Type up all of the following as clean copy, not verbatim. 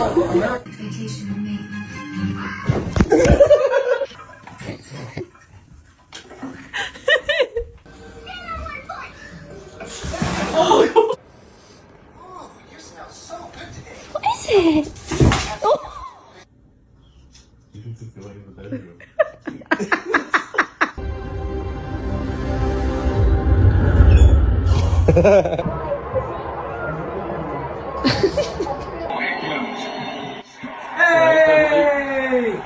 Vacation with me. Oh, you smell so good today. What is it? Oh. You can just go in the bedroom. Hey!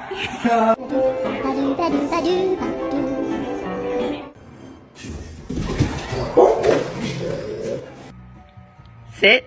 Sit.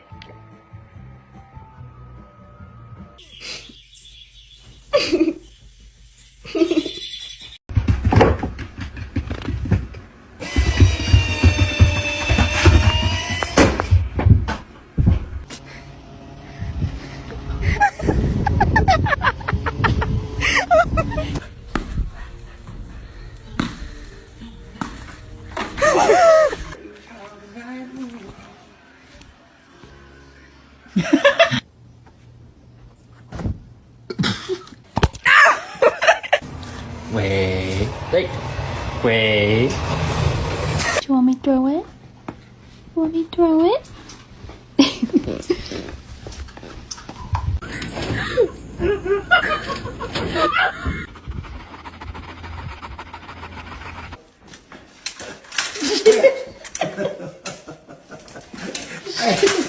Wait. Wait. Do you want me to throw it? Want me to throw it?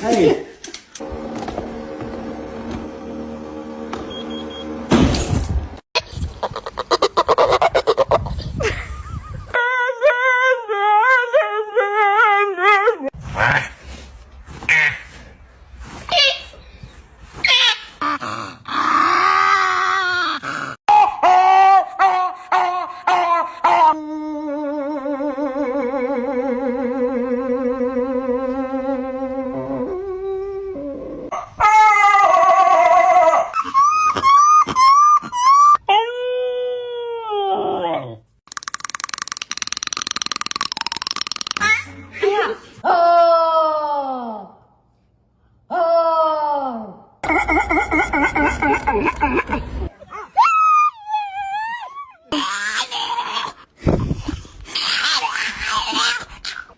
Hey!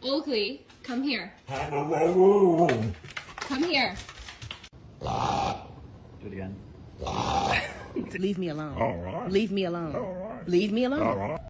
Oakley, come here. Come here. Do it again. Leave me alone. All right. Leave me alone. All right. Leave me alone. All right.